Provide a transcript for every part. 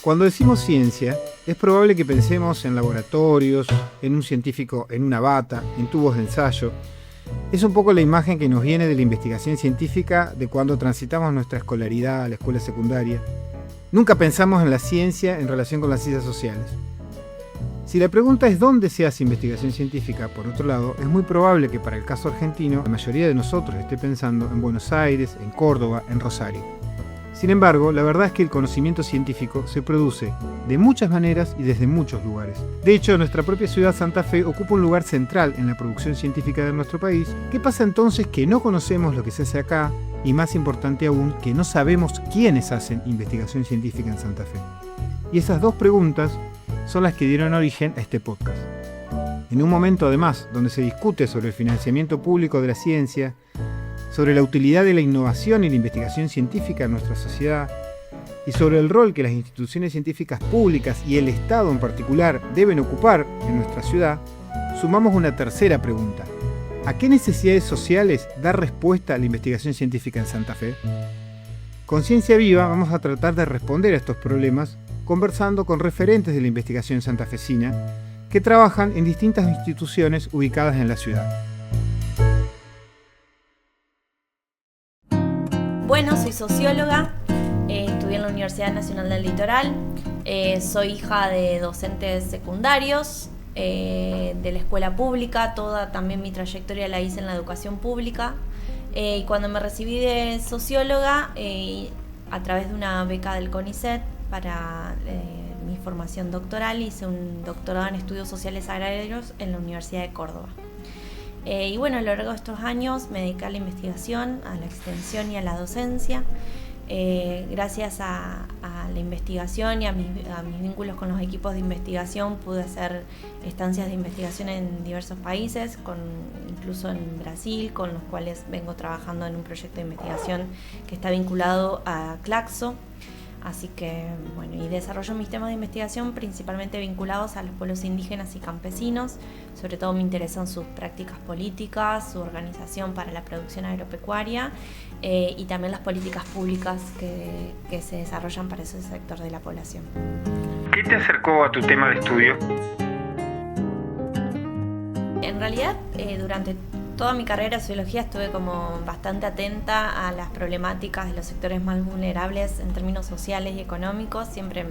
Cuando decimos ciencia, es probable que pensemos en laboratorios, en un científico en una bata, en tubos de ensayo. Es un poco la imagen que nos viene de la investigación científica de cuando transitamos nuestra escolaridad a la escuela secundaria. Nunca pensamos en la ciencia en relación con las ciencias sociales. Si la pregunta es dónde se hace investigación científica, por otro lado, es muy probable que para el caso argentino la mayoría de nosotros esté pensando en Buenos Aires, en Córdoba, en Rosario. Sin embargo, la verdad es que el conocimiento científico se produce de muchas maneras y desde muchos lugares. De hecho, nuestra propia ciudad Santa Fe ocupa un lugar central en la producción científica de nuestro país. ¿Qué pasa entonces que no conocemos lo que se hace acá? Y más importante aún, que no sabemos quiénes hacen investigación científica en Santa Fe. Y esas dos preguntas son las que dieron origen a este podcast. En un momento además donde se discute sobre el financiamiento público de la ciencia, sobre la utilidad de la innovación y la investigación científica en nuestra sociedad, y sobre el rol que las instituciones científicas públicas y el Estado en particular deben ocupar en nuestra ciudad, sumamos una tercera pregunta. ¿A qué necesidades sociales da respuesta la investigación científica en Santa Fe? Con Ciencia Viva vamos a tratar de responder a estos problemas conversando con referentes de la investigación santafesina que trabajan en distintas instituciones ubicadas en la ciudad. Bueno, soy socióloga, estudié en la Universidad Nacional del Litoral, soy hija de docentes secundarios, de la escuela pública, toda también mi trayectoria la hice en la educación pública, y cuando me recibí de socióloga, a través de una beca del CONICET para mi formación doctoral, hice un doctorado en estudios sociales agrarios en la Universidad de Córdoba. Y bueno, a lo largo de estos años me dediqué a la investigación, a la extensión y a la docencia. Gracias a la investigación y a mis vínculos con los equipos de investigación pude hacer estancias de investigación en diversos países, incluso en Brasil, con los cuales vengo trabajando en un proyecto de investigación que está vinculado a Claxo. Así que, bueno, y desarrollo mis temas de investigación principalmente vinculados a los pueblos indígenas y campesinos. Sobre todo me interesan sus prácticas políticas, su organización para la producción agropecuaria y también las políticas públicas que se desarrollan para ese sector de la población. ¿Qué te acercó a tu tema de estudio? En realidad, durante toda mi carrera de sociología estuve como bastante atenta a las problemáticas de los sectores más vulnerables en términos sociales y económicos. Siempre,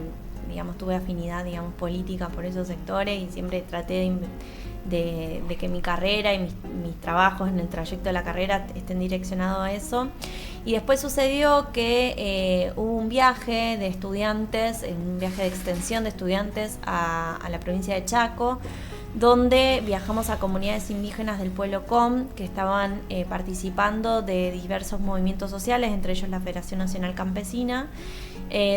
tuve afinidad, política por esos sectores y siempre traté de que mi carrera y mis trabajos en el trayecto de la carrera estén direccionados a eso. Y después sucedió que hubo un viaje de estudiantes, un viaje de extensión de estudiantes a la provincia de Chaco, donde viajamos a comunidades indígenas del pueblo Com que estaban participando de diversos movimientos sociales, entre ellos la Federación Nacional Campesina,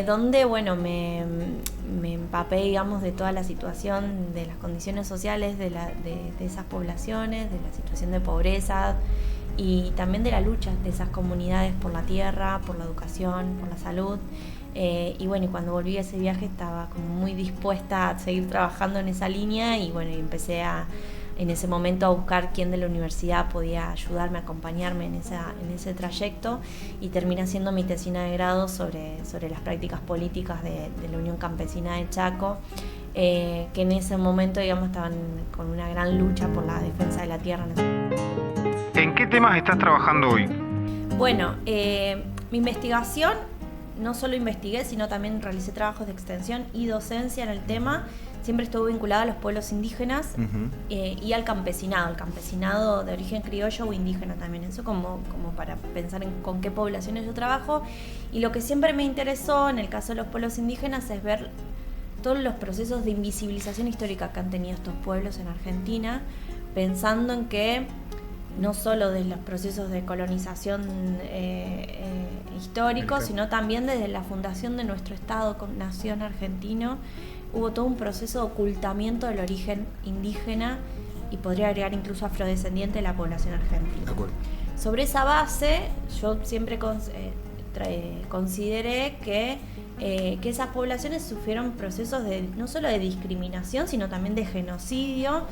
donde me empapé, de toda la situación de las condiciones sociales de esas poblaciones, de la situación de pobreza y también de la lucha de esas comunidades por la tierra, por la educación, por la salud. Y cuando volví a ese viaje estaba como muy dispuesta a seguir trabajando en esa línea y empecé en ese momento a buscar quién de la universidad podía ayudarme, acompañarme en ese trayecto, y terminé haciendo mi tesina de grado sobre las prácticas políticas de la Unión Campesina de Chaco, que en ese momento estaban con una gran lucha por la defensa de la tierra. ¿En qué temas estás trabajando hoy? Bueno, mi investigación, no solo investigué, sino también realicé trabajos de extensión y docencia en el tema. Siempre estuve vinculada a los pueblos indígenas y al campesinado de origen criollo o indígena también. Eso como para pensar en con qué poblaciones yo trabajo. Y lo que siempre me interesó en el caso de los pueblos indígenas es ver todos los procesos de invisibilización histórica que han tenido estos pueblos en Argentina, pensando en que no solo de los procesos de colonización históricos, sino también desde la fundación de nuestro Estado-nación argentino, hubo todo un proceso de ocultamiento del origen indígena y podría agregar incluso afrodescendiente de la población argentina. De acuerdo. Sobre esa base, yo siempre consideré que esas poblaciones sufrieron procesos no solo de discriminación, sino también de genocidio,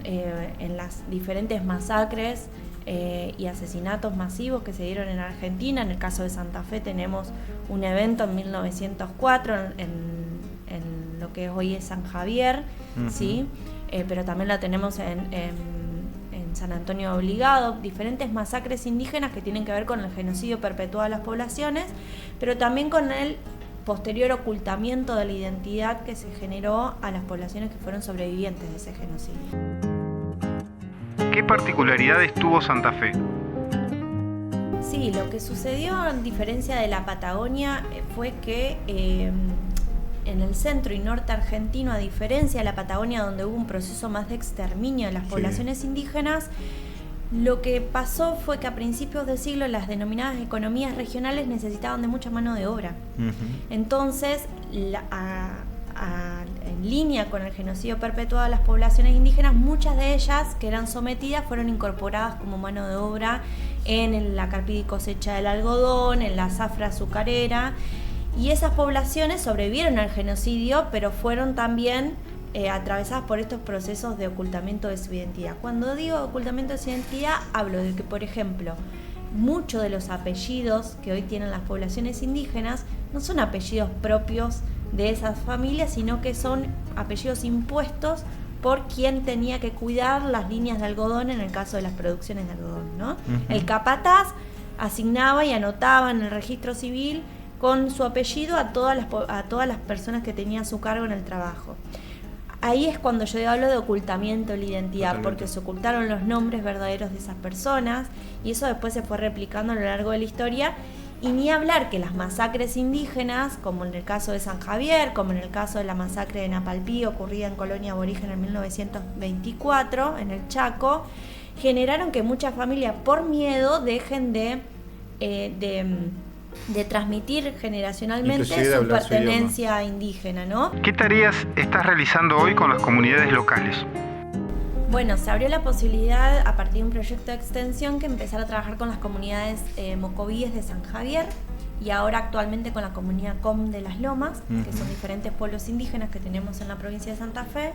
en las diferentes masacres y asesinatos masivos que se dieron en Argentina. En el caso de Santa Fe tenemos un evento en 1904 en que hoy es San Javier, ¿sí? Pero también la tenemos en San Antonio de Obligado, diferentes masacres indígenas que tienen que ver con el genocidio perpetuado de las poblaciones, pero también con el posterior ocultamiento de la identidad que se generó a las poblaciones que fueron sobrevivientes de ese genocidio. ¿Qué particularidades tuvo Santa Fe? Sí, lo que sucedió, a diferencia de la Patagonia, fue que en el centro y norte argentino, a diferencia de la Patagonia, donde hubo un proceso más de exterminio de las poblaciones indígenas, lo que pasó fue que a principios del siglo las denominadas economías regionales necesitaban de mucha mano de obra. Entonces, en línea con el genocidio perpetuado de las poblaciones indígenas, muchas de ellas que eran sometidas fueron incorporadas como mano de obra en la carpida y cosecha del algodón, en la zafra azucarera, y esas poblaciones sobrevivieron al genocidio, pero fueron también atravesadas por estos procesos de ocultamiento de su identidad. Cuando digo ocultamiento de su identidad, hablo de que, por ejemplo, muchos de los apellidos que hoy tienen las poblaciones indígenas no son apellidos propios de esas familias, sino que son apellidos impuestos por quien tenía que cuidar las líneas de algodón en el caso de las producciones de algodón, ¿no? El capataz asignaba y anotaba en el registro civil con su apellido a todas las personas que tenía a su cargo en el trabajo. Ahí es cuando yo hablo de ocultamiento de la identidad. Totalmente. Porque se ocultaron los nombres verdaderos de esas personas y eso después se fue replicando a lo largo de la historia. Y ni hablar que las masacres indígenas, como en el caso de San Javier, como en el caso de la masacre de Napalpí, ocurrida en Colonia Aborigen en 1924, en el Chaco, generaron que muchas familias, por miedo, dejen de transmitir generacionalmente su pertenencia indígena, ¿no? ¿Qué tareas estás realizando hoy con las comunidades locales? Bueno, se abrió la posibilidad a partir de un proyecto de extensión que empezar a trabajar con las comunidades mocovíes de San Javier y ahora actualmente con la comunidad Com de Las Lomas, que son diferentes pueblos indígenas que tenemos en la provincia de Santa Fe.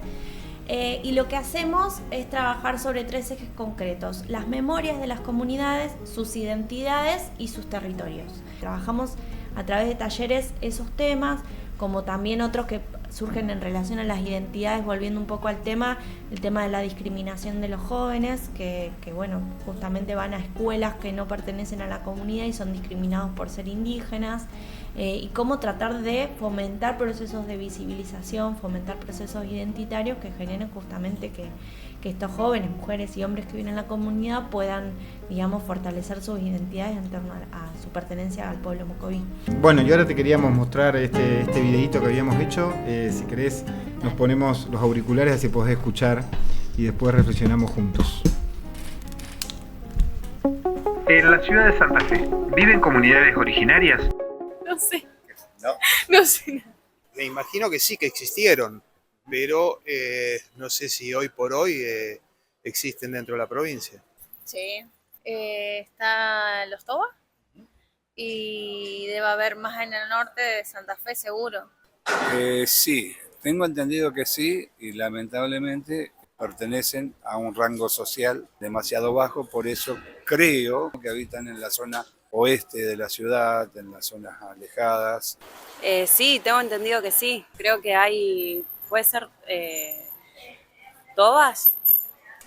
Y lo que hacemos es trabajar sobre 3 ejes concretos: las memorias de las comunidades, sus identidades y sus territorios. Trabajamos a través de talleres esos temas, como también otros que surgen en relación a las identidades, volviendo un poco al tema, el tema de la discriminación de los jóvenes, que bueno, justamente van a escuelas que no pertenecen a la comunidad y son discriminados por ser indígenas, y cómo tratar de fomentar procesos de visibilización, fomentar procesos identitarios que generen justamente que estos jóvenes, mujeres y hombres que viven en la comunidad puedan, digamos, fortalecer sus identidades en torno a su pertenencia al pueblo mocoví. Bueno, y ahora te queríamos mostrar este videíto que habíamos hecho. Si querés, nos ponemos los auriculares así podés escuchar y después reflexionamos juntos. En la ciudad de Santa Fe, ¿viven comunidades originarias? No sé. No. No sé. Me imagino que sí, que existieron, pero no sé si hoy por hoy existen dentro de la provincia. Sí. Está Los Toba y debe haber más en el norte de Santa Fe, seguro. Sí, tengo entendido que sí, y lamentablemente pertenecen a un rango social demasiado bajo, por eso creo que habitan en la zona oeste de la ciudad, en las zonas alejadas. Sí, tengo entendido que sí. Creo que hay, puede ser Tobas.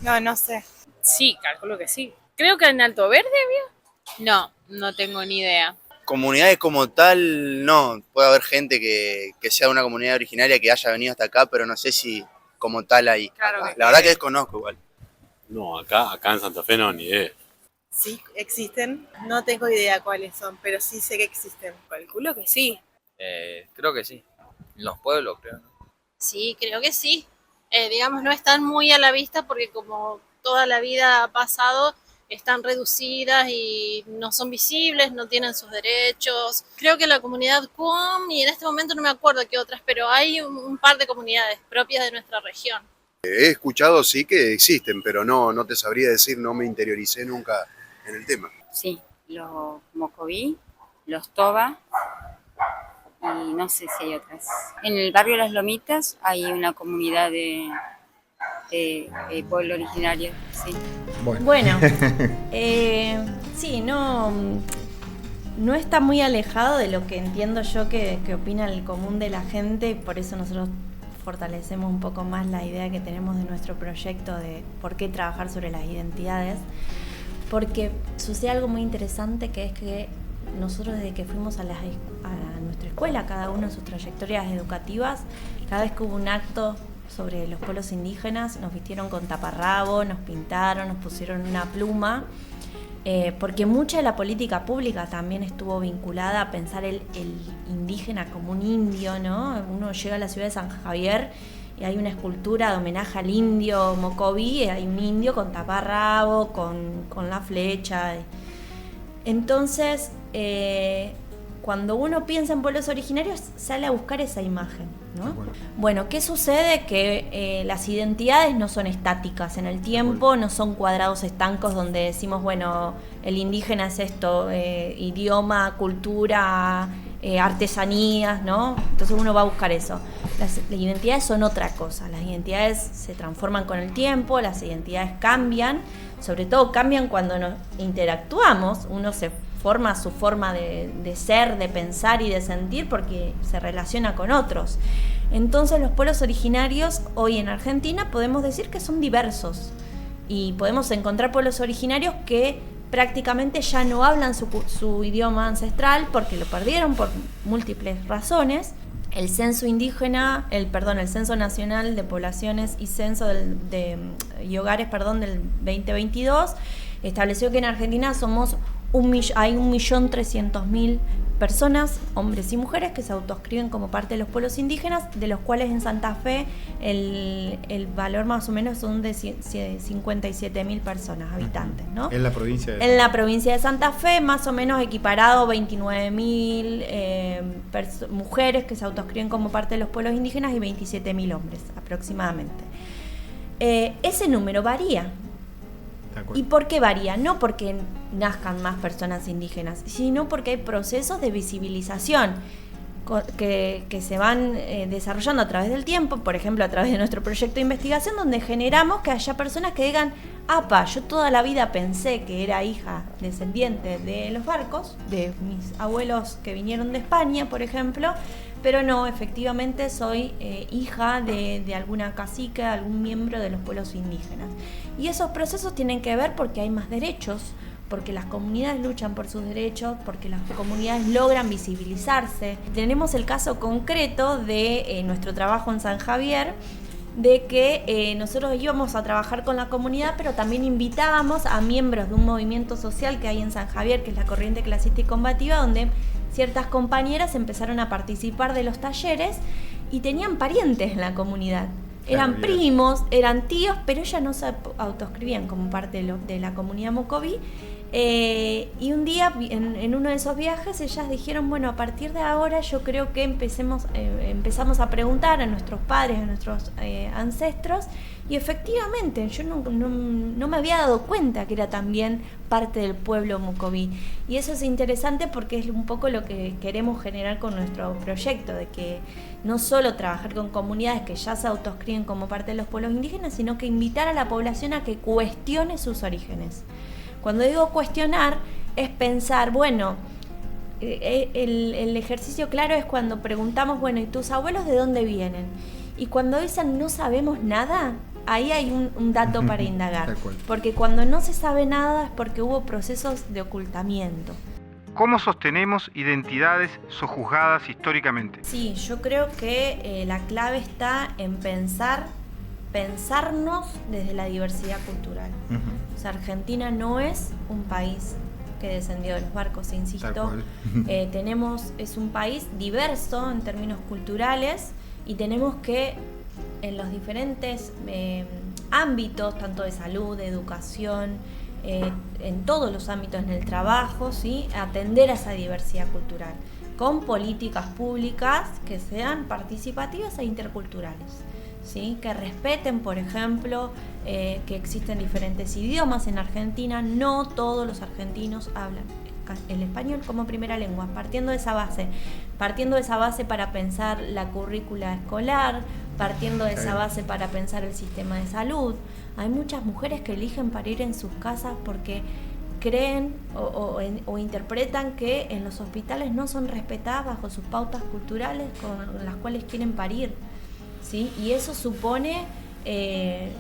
No sé. Sí, calculo que sí. Creo que en Alto Verde había. No tengo ni idea. Comunidades como tal, no. Puede haber gente que sea de una comunidad originaria que haya venido hasta acá, pero no sé si como tal hay. Claro. La verdad que desconozco igual. No, acá en Santa Fe no, ni idea. Sí, existen. No tengo idea cuáles son, pero sí sé que existen. Calculo que sí. Creo que sí. En los pueblos, creo, ¿no? Sí, creo que sí. Digamos, no están muy a la vista porque como toda la vida ha pasado, están reducidas y no son visibles, no tienen sus derechos. Creo que la comunidad QOM, y en este momento no me acuerdo qué otras, pero hay un par de comunidades propias de nuestra región. He escuchado sí que existen, pero no te sabría decir, no me interioricé nunca en el tema. Sí, los Mocoví, los Toba y no sé si hay otras. En el barrio Las Lomitas hay una comunidad de pueblo originario, sí. Bueno, sí, no está muy alejado de lo que entiendo yo que opina el común de la gente, y por eso nosotros fortalecemos un poco más la idea que tenemos de nuestro proyecto de por qué trabajar sobre las identidades, porque sucede algo muy interesante, que es que nosotros desde que fuimos a nuestra escuela, cada uno en sus trayectorias educativas, cada vez que hubo un acto sobre los pueblos indígenas, nos vistieron con taparrabo, nos pintaron, nos pusieron una pluma, porque mucha de la política pública también estuvo vinculada a pensar el indígena como un indio, ¿no? Uno llega a la ciudad de San Javier y hay una escultura de homenaje al indio Mocoví, hay un indio con taparrabo, con la flecha. Entonces, cuando uno piensa en pueblos originarios, sale a buscar esa imagen, ¿no? Bueno, ¿qué sucede? Que las identidades no son estáticas en el tiempo, no son cuadrados estancos donde decimos, bueno, el indígena es esto, idioma, cultura, artesanías, ¿no? Entonces uno va a buscar eso. Las identidades son otra cosa, las identidades se transforman con el tiempo, las identidades cambian, sobre todo cambian cuando nos interactuamos, uno se forma su forma de ser, de pensar y de sentir porque se relaciona con otros. Entonces los pueblos originarios hoy en Argentina podemos decir que son diversos y podemos encontrar pueblos originarios que prácticamente ya no hablan su idioma ancestral porque lo perdieron por múltiples razones. El censo indígena, el Censo Nacional de Poblaciones y Censo y Hogares, del 2022 estableció que en Argentina hay 1.300.000 personas, hombres y mujeres, que se autoscriben como parte de los pueblos indígenas, de los cuales en Santa Fe el valor más o menos son de 57.000 personas, habitantes, ¿no? En la provincia En la provincia de Santa Fe, más o menos equiparado 29.000 mujeres que se autoscriben como parte de los pueblos indígenas y 27.000 hombres aproximadamente. Ese número varía. ¿Y por qué varía? No porque nazcan más personas indígenas, sino porque hay procesos de visibilización que se van desarrollando a través del tiempo, por ejemplo a través de nuestro proyecto de investigación, donde generamos que haya personas que digan, yo toda la vida pensé que era hija descendiente de los barcos, de mis abuelos que vinieron de España, por ejemplo, pero no, efectivamente soy hija de alguna cacique, algún miembro de los pueblos indígenas. Y esos procesos tienen que ver porque hay más derechos, porque las comunidades luchan por sus derechos, porque las comunidades logran visibilizarse. Tenemos el caso concreto de nuestro trabajo en San Javier, de que nosotros íbamos a trabajar con la comunidad, pero también invitábamos a miembros de un movimiento social que hay en San Javier, que es la Corriente Clasista y Combativa, donde ciertas compañeras empezaron a participar de los talleres y tenían parientes en la comunidad. Eran primos, eran tíos, pero ellas no se autoscribían como parte de la comunidad Mocoví. Y un día, en uno de esos viajes, ellas dijeron, bueno, a partir de ahora yo creo que empezamos a preguntar a nuestros padres, a nuestros ancestros, y efectivamente yo no me había dado cuenta que era también parte del pueblo Mocoví. Y eso es interesante porque es un poco lo que queremos generar con nuestro proyecto, de que no solo trabajar con comunidades que ya se autoscriben como parte de los pueblos indígenas, sino que invitar a la población a que cuestione sus orígenes. Cuando digo cuestionar, es pensar, bueno, el ejercicio claro es cuando preguntamos, bueno, ¿y tus abuelos de dónde vienen? Y cuando dicen no sabemos nada, ahí hay un dato para indagar. Porque cuando no se sabe nada es porque hubo procesos de ocultamiento. ¿Cómo sostenemos identidades sojuzgadas históricamente? Sí, yo creo que la clave está en pensarnos desde la diversidad cultural. O sea, Argentina no es un país que descendió de los barcos, insisto. Es un país diverso en términos culturales y tenemos que, en los diferentes ámbitos, tanto de salud, de educación, en todos los ámbitos, en el trabajo, ¿sí?, atender a esa diversidad cultural con políticas públicas que sean participativas e interculturales. ¿Sí? Que respeten, por ejemplo, que existen diferentes idiomas en Argentina. No todos los argentinos hablan el español como primera lengua. Partiendo de esa base para pensar la currícula escolar, partiendo de esa base para pensar el sistema de salud. Hay muchas mujeres que eligen parir en sus casas porque creen o interpretan que en los hospitales no son respetadas bajo sus pautas culturales con las cuales quieren parir. ¿sí? Y eso supone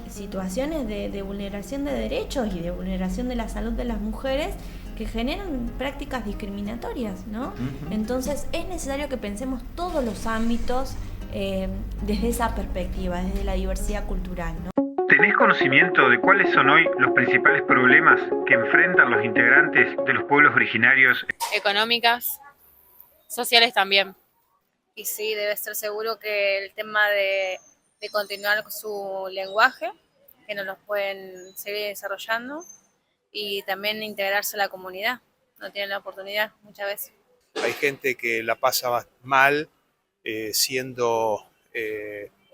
situaciones de vulneración de derechos y de vulneración de la salud de las mujeres que generan prácticas discriminatorias, ¿no? Uh-huh. Entonces es necesario que pensemos todos los ámbitos desde esa perspectiva, desde la diversidad cultural, ¿no? ¿Tenés conocimiento de cuáles son hoy los principales problemas que enfrentan los integrantes de los pueblos originarios? Económicas, sociales también. Y sí, debe estar seguro que el tema de continuar con su lenguaje, que no los pueden seguir desarrollando, y también integrarse a la comunidad. No tienen la oportunidad muchas veces. Hay gente que la pasa mal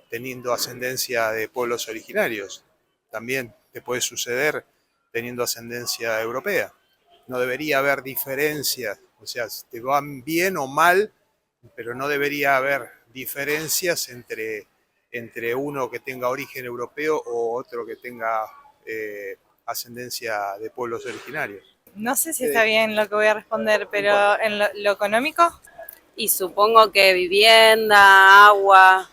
teniendo ascendencia de pueblos originarios. También te puede suceder teniendo ascendencia europea. No debería haber diferencias, o sea, te van bien o mal, pero no debería haber diferencias entre uno que tenga origen europeo o otro que tenga ascendencia de pueblos originarios. No sé si está bien lo que voy a responder, pero en lo económico. Y supongo que vivienda, agua,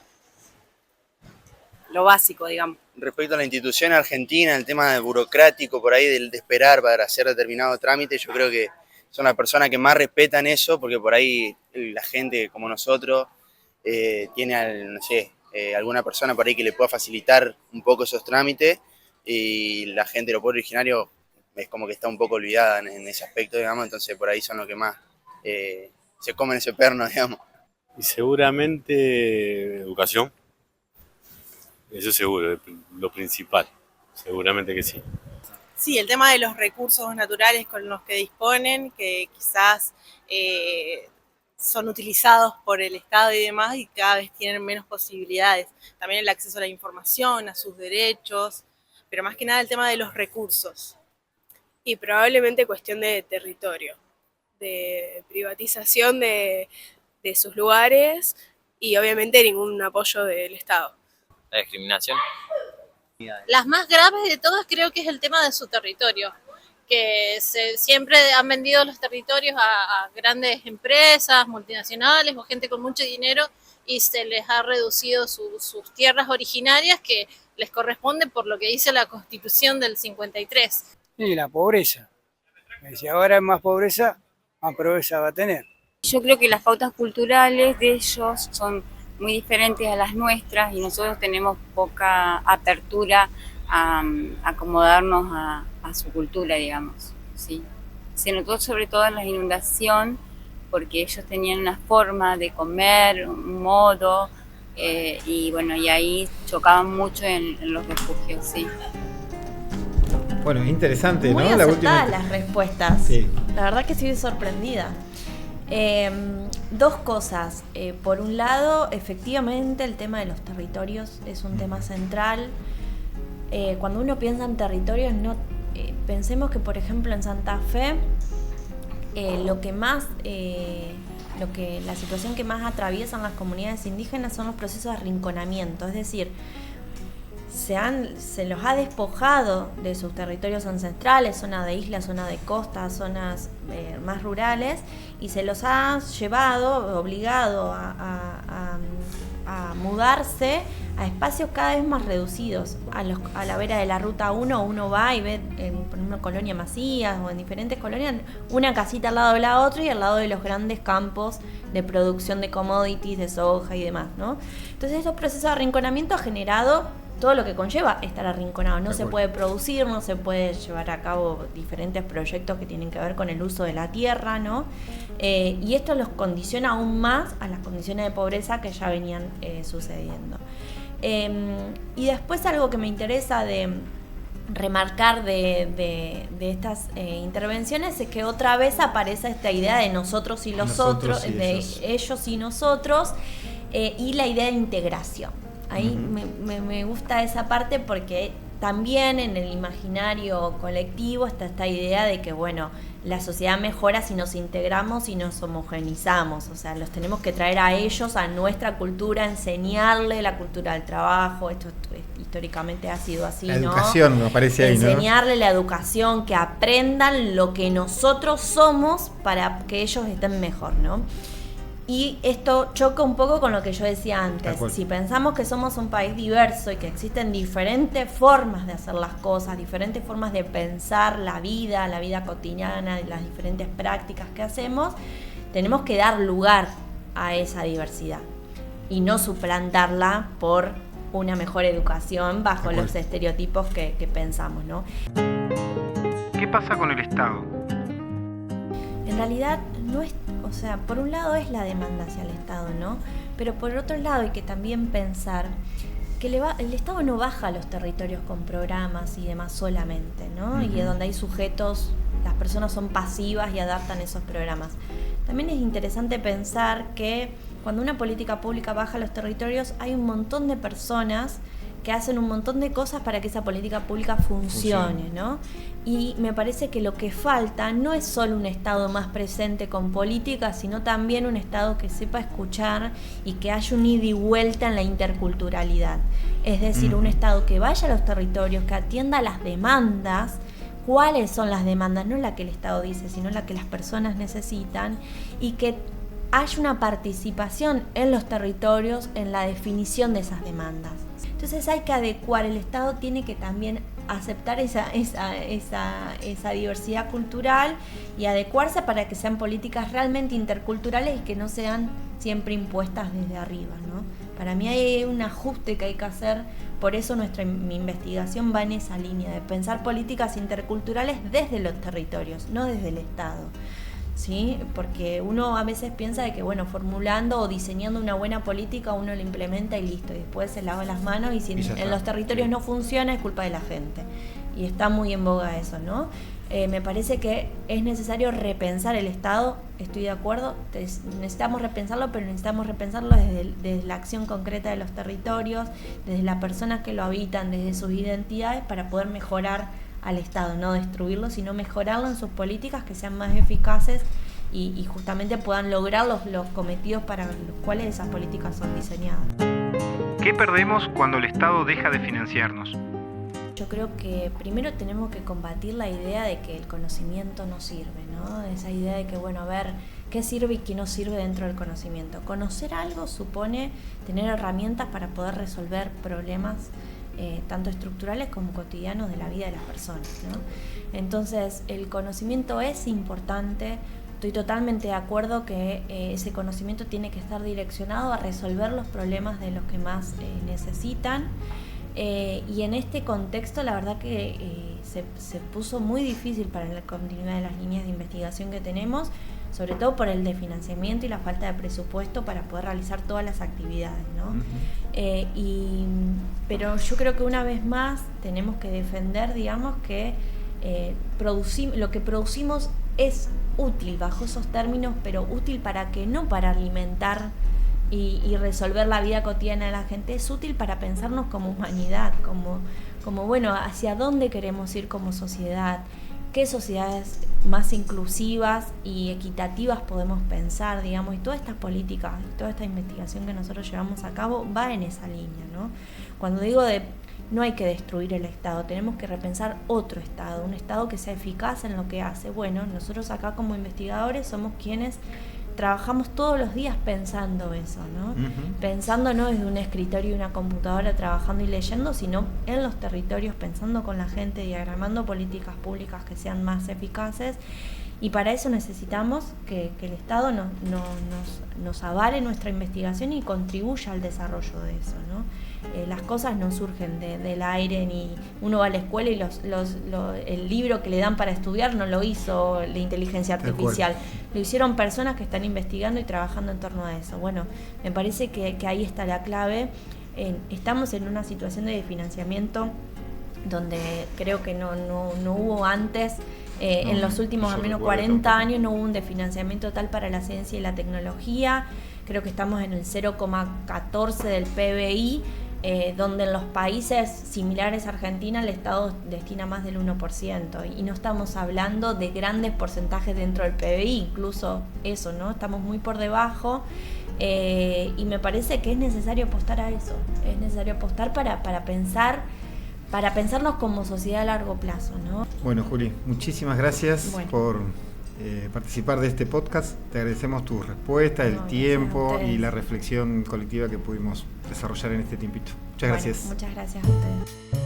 lo básico, digamos. Respecto a la institución argentina, el tema burocrático por ahí de esperar para hacer determinado trámite, yo creo que son las personas que más respetan eso, porque por ahí la gente como nosotros tiene, no sé, alguna persona por ahí que le pueda facilitar un poco esos trámites, y la gente de los pueblos originarios es como que está un poco olvidada en ese aspecto, digamos, entonces por ahí son los que más se comen ese perno, digamos. Y seguramente educación, eso seguro, lo principal, seguramente que sí. Sí, el tema de los recursos naturales con los que disponen, que quizás son utilizados por el Estado y demás, y cada vez tienen menos posibilidades. También el acceso a la información, a sus derechos, pero más que nada el tema de los recursos. Y probablemente cuestión de territorio, de privatización de sus lugares y obviamente ningún apoyo del Estado. La discriminación. Las más graves de todas creo que es el tema de su territorio, que siempre han vendido los territorios a grandes empresas, multinacionales o gente con mucho dinero, y se les ha reducido sus tierras originarias que les corresponde por lo que dice la Constitución del 53. Y la pobreza. Si ahora hay más pobreza va a tener. Yo creo que las pautas culturales de ellos son muy diferentes a las nuestras y nosotros tenemos poca apertura a acomodarnos a su cultura, digamos. ¿Sí? Se notó sobre todo en la inundación, porque ellos tenían una forma de comer, un modo, y bueno, y ahí chocaban mucho en los refugios, sí. Bueno, es interesante, muy ¿no? acertadas las respuestas. Sí. La verdad que estoy sorprendida. Dos cosas. Por un lado, efectivamente, el tema de los territorios es un tema central. Cuando uno piensa en territorios, pensemos que, por ejemplo, en Santa Fe, la situación que más atraviesan las comunidades indígenas son los procesos de arrinconamiento, es decir, se los ha despojado de sus territorios ancestrales, zona de islas, zona de costa, zonas más rurales, y se los ha llevado, obligado a mudarse a espacios cada vez más reducidos. A la vera de la ruta 1 uno va y ve por ejemplo, Colonia Macías o en diferentes colonias una casita al lado de la otra y al lado de los grandes campos de producción de commodities, de soja y demás, ¿no? Entonces estos procesos de arrinconamiento han generado todo lo que conlleva estar arrinconado. No se puede producir, no se puede llevar a cabo diferentes proyectos que tienen que ver con el uso de la tierra, ¿no? Y esto los condiciona aún más a las condiciones de pobreza que ya venían sucediendo. Y después algo que me interesa de remarcar de estas intervenciones es que otra vez aparece esta idea de nosotros y los otros, de ellos y nosotros, y la idea de integración. Ahí me gusta esa parte porque también en el imaginario colectivo está esta idea de que, bueno, la sociedad mejora si nos integramos y nos homogenizamos. O sea, los tenemos que traer a ellos, a nuestra cultura, enseñarle la cultura del trabajo. Esto históricamente ha sido así, la ¿no? educación, me parece ahí, ¿no? Enseñarle la educación, que aprendan lo que nosotros somos para que ellos estén mejor, ¿no? Y esto choca un poco con lo que yo decía antes. Si pensamos que somos un país diverso y que existen diferentes formas de hacer las cosas, diferentes formas de pensar la vida cotidiana, las diferentes prácticas que hacemos, tenemos que dar lugar a esa diversidad y no suplantarla por una mejor educación bajo los estereotipos que pensamos, ¿no? ¿Qué pasa con el Estado? En realidad no es, o sea, por un lado es la demanda hacia el Estado, ¿no? Pero por otro lado hay que también pensar que el Estado no baja a los territorios con programas y demás solamente, ¿no? Y donde hay sujetos, las personas son pasivas y adaptan esos programas. También es interesante pensar que cuando una política pública baja a los territorios hay un montón de personas que hacen un montón de cosas para que esa política pública funcione, ¿no? Y me parece que lo que falta no es solo un Estado más presente con políticas, sino también un Estado que sepa escuchar y que haya un ida y vuelta en la interculturalidad. Es decir, un Estado que vaya a los territorios, que atienda las demandas. ¿Cuáles son las demandas? No la que el Estado dice, sino la que las personas necesitan, y que haya una participación en los territorios en la definición de esas demandas. Entonces hay que adecuar, el Estado tiene que también aceptar esa diversidad cultural y adecuarse para que sean políticas realmente interculturales y que no sean siempre impuestas desde arriba, ¿no? Para mí hay un ajuste que hay que hacer, por eso mi investigación va en esa línea, de pensar políticas interculturales desde los territorios, no desde el Estado. ¿Sí? Porque uno a veces piensa de que, bueno, formulando o diseñando una buena política uno la implementa y listo, y después se lava las manos, y si en los territorios no funciona es culpa de la gente, y está muy en boga eso, ¿no? Me parece que es necesario repensar el Estado, estoy de acuerdo, necesitamos repensarlo, pero necesitamos repensarlo desde la acción concreta de los territorios, desde las personas que lo habitan, desde sus identidades, para poder mejorar al Estado, no destruirlo, sino mejorarlo en sus políticas, que sean más eficaces y justamente puedan lograr los cometidos para los cuales esas políticas son diseñadas. ¿Qué perdemos cuando el Estado deja de financiarnos? Yo creo que primero tenemos que combatir la idea de que el conocimiento no sirve, ¿no? Esa idea de que, bueno, a ver, ¿qué sirve y qué no sirve dentro del conocimiento? Conocer algo supone tener herramientas para poder resolver problemas tanto estructurales como cotidianos de la vida de las personas, ¿no? Entonces, el conocimiento es importante. Estoy totalmente de acuerdo que ese conocimiento tiene que estar direccionado a resolver los problemas de los que más necesitan. Y en este contexto, la verdad que se puso muy difícil para la continuidad de las líneas de investigación que tenemos, sobre todo por el de financiamiento y la falta de presupuesto para poder realizar todas las actividades, ¿no? Pero yo creo que una vez más tenemos que defender, digamos, que lo que producimos es útil bajo esos términos, pero útil para que no para alimentar y resolver la vida cotidiana de la gente, es útil para pensarnos como humanidad, como bueno, hacia dónde queremos ir como sociedad, qué sociedades más inclusivas y equitativas podemos pensar, digamos, y todas estas políticas, y toda esta investigación que nosotros llevamos a cabo va en esa línea, ¿no? Cuando digo no hay que destruir el Estado, tenemos que repensar otro Estado, un Estado que sea eficaz en lo que hace. Bueno, nosotros acá como investigadores somos quienes trabajamos todos los días pensando eso, ¿no? Pensando no desde un escritorio y una computadora trabajando y leyendo, sino en los territorios, pensando con la gente, diagramando políticas públicas que sean más eficaces. Y para eso necesitamos que el Estado nos avale nuestra investigación y contribuya al desarrollo de eso, ¿no? Las cosas no surgen del aire, ni uno va a la escuela y el libro que le dan para estudiar no lo hizo la inteligencia artificial, lo hicieron personas que están investigando y trabajando en torno a eso. Bueno, me parece que ahí está la clave. Estamos en una situación de financiamiento donde creo que no hubo antes. En los últimos al menos 40 años no hubo un desfinanciamiento total para la ciencia y la tecnología. Creo que estamos en el 0,14 del PBI, donde en los países similares a Argentina el Estado destina más del 1%. Y no estamos hablando de grandes porcentajes dentro del PBI, incluso eso, ¿no? Estamos muy por debajo. Y me parece que es necesario apostar a eso. Es necesario apostar para pensarnos como sociedad a largo plazo, ¿no? Bueno, Juli, muchísimas gracias por participar de este podcast. Te agradecemos tus respuestas, el tiempo y la reflexión colectiva que pudimos desarrollar en este tiempito. Muchas gracias. Muchas gracias a ustedes.